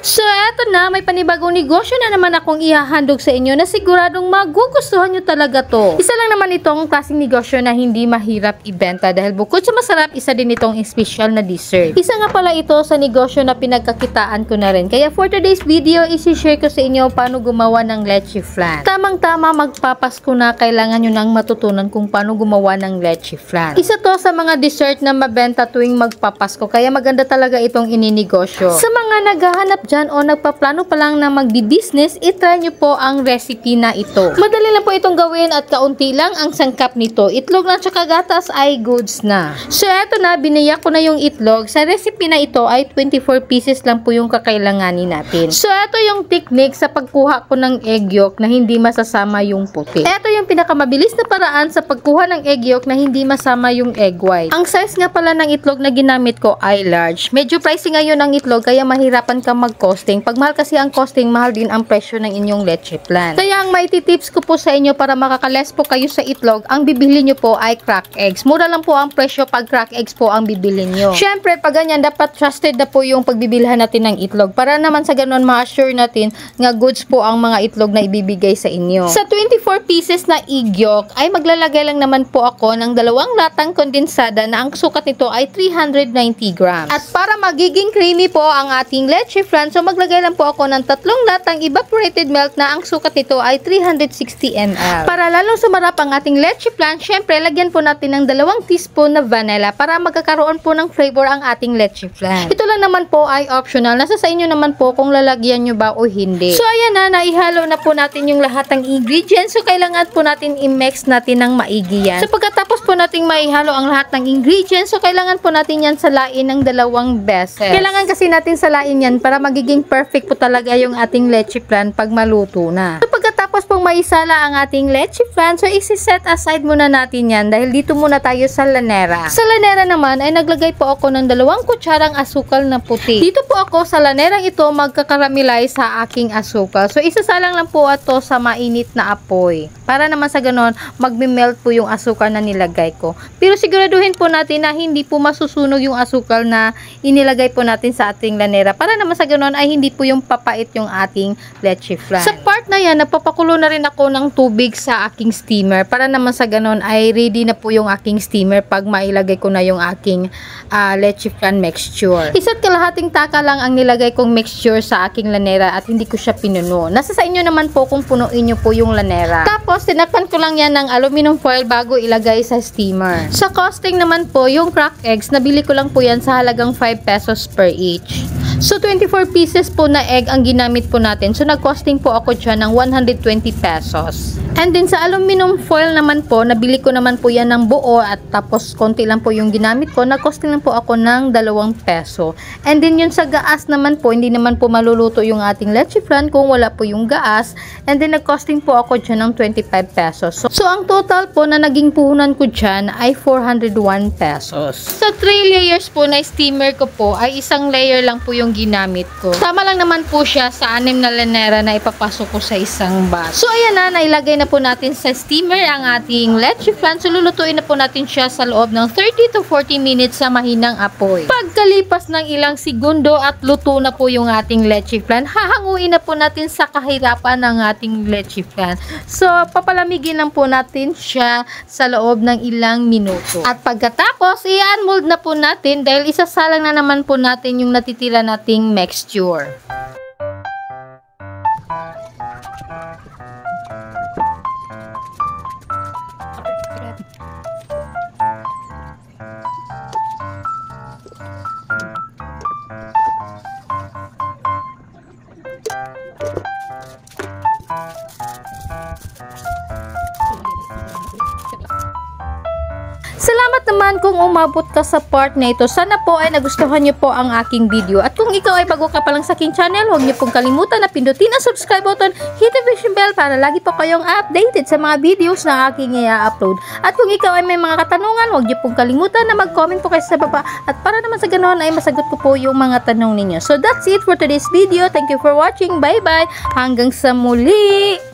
So eto na, may panibagong negosyo na naman akong ihahandog sa inyo na siguradong magugustuhan nyo talaga to. Isa lang naman itong klaseng negosyo na hindi mahirap ibenta dahil bukod sa masarap, isa din itong special na dessert. Isa nga pala ito sa negosyo na pinagkakitaan ko na rin. Kaya for today's video, isi-share ko sa inyo paano gumawa ng leche flan. Tamang-tama, magpapasko na, kailangan nyo nang matutunan kung paano gumawa ng leche flan. Isa to sa mga dessert na mabenta tuwing magpapasko, kaya maganda talaga itong ininegosyo. Sa mga naghahanap dyan o nagpaplano pa lang na magdi-business, itry nyo po ang recipe na ito. Madali lang po itong gawin at kaunti lang ang sangkap nito. Itlog lang tsaka gatas ay goods na. So eto na, binayak ko na yung itlog. Sa recipe na ito ay 24 pieces lang po yung kakailanganin natin. So eto yung technique sa pagkuha ko ng egg yolk na hindi masasama yung puti. Eto yung pinakamabilis na paraan sa pagkuha ng egg yolk na hindi masama yung egg white. Ang size nga pala ng itlog na ginamit ko ay large. Medyo pricey ngayon ang itlog kaya mahirapan ka mag-costing. Pag mahal kasi ang costing, mahal din ang presyo ng inyong leche flan. Kaya ang maititips ko po sa inyo para makakales po kayo sa itlog, ang bibili nyo po ay cracked eggs. Mura lang po ang presyo pag cracked eggs po ang bibili nyo. Syempre, pag ganyan, dapat trusted na po yung pagbibilhan natin ng itlog para naman sa ganun ma-assure natin nga goods po ang mga itlog na ibibigay sa inyo. Sa 24 pieces na egg yolk ay maglalagay lang naman po ako ng 2 latang kondensada na ang sukat nito ay 390 grams. At para magiging creamy po ang ating leche flan, so maglagay lang po ako ng 3 latang evaporated milk na ang sukat nito ay 360 ml. Para lalong sumarap ang ating leche flan, syempre lagyan po natin ng 2 teaspoon na vanilla para magkakaroon po ng flavor ang ating leche flan. Ito lang naman po ay optional. Nasa sa inyo naman po kung lalagyan nyo ba o hindi. So ayan na, naihalo na po natin yung lahat ng ingredients. So kailangan po natin i-mix natin ng maigi yan. So pagkatapos po nating maihalo ang lahat ng ingredients, so kailangan po natin yan salain ng 2 beses. Kailangan kasi natin salain yan para magiging perfect po talaga yung ating leche flan pag maluto na. So pagkatapos pong maisala ang ating leche flan, so isi-set aside muna natin yan dahil dito muna tayo sa lanera. Sa lanera naman ay naglagay po ako ng 2 kutsarang asukal na puti. Dito po ako sa lanerang ito magkakaramelize sa aking asukal. So isasalang lang po ito sa mainit na apoy para naman sa ganon magme-melt po yung asukal na nilagay ko. Pero siguraduhin po natin na hindi po masusunog yung asukal na inilagay po natin sa ating lanera para naman sa ganon ay hindi po yung papait yung ating leche flan. Sa part na yan, nagpapakulo na rin ako ng tubig sa aking steamer para naman sa ganon ay ready na po yung aking steamer pag mailagay ko na yung aking leche flan mixture. Isa't kalahating taka lang ang nilagay kong mixture sa aking lanera at hindi ko siya pinuno. Nasa sa inyo naman po kung punuin nyo po yung lanera. Tapos, tinakpan ko lang yan ng aluminum foil bago ilagay sa steamer. Sa costing naman po, yung cracked eggs, nabili ko lang po yan sa halagang 5 pesos per each. So, 24 pieces po na egg ang ginamit po natin. So, nag-costing po ako dyan ng 120 pesos. And then, sa aluminum foil naman po, nabili ko naman po yan ng buo at tapos konti lang po yung ginamit ko. Nag-costing lang po ako ng 2 peso. And then, yun sa gaas naman po, hindi naman po maluluto yung ating leche flan kung wala po yung gaas. And then, nag-costing po ako dyan ng 25 pesos. So, ang total po na naging puhunan ko dyan ay 401 pesos. Sa 3 layers po na steamer ko po, ay isang layer lang po yung ginamit ko. Tama lang naman po siya sa 6 na lanera na ipapasok ko sa isang batch. So, ayan na, nailagay na po natin sa steamer ang ating leche flan. So, lulutuin na po natin siya sa loob ng 30 to 40 minutes sa mahinang apoy. Pagkalipas ng ilang segundo at luto na po yung ating leche flan, hahanguin na po natin sa kahirapan ng ating leche flan. So, papalamigin lang po natin siya sa loob ng ilang minuto. At pagkatapos, i-unmold na po natin dahil isasalang na naman po natin yung natitira nating mixture. Salamat naman kung umabot ka sa part na ito. Sana po ay nagustuhan nyo po ang aking video. At kung ikaw ay bago ka pa lang sa aking channel, huwag nyo pong kalimutan na pindutin ang subscribe button, hit the notification bell para lagi po kayong updated sa mga videos na aking i-upload. At kung ikaw ay may mga katanungan, huwag nyo pong kalimutan na mag-comment po kayo sa baba. At para naman sa ganoon ay masagot ko po yung mga tanong ninyo. So that's it for today's video. Thank you for watching. Bye-bye. Hanggang sa muli!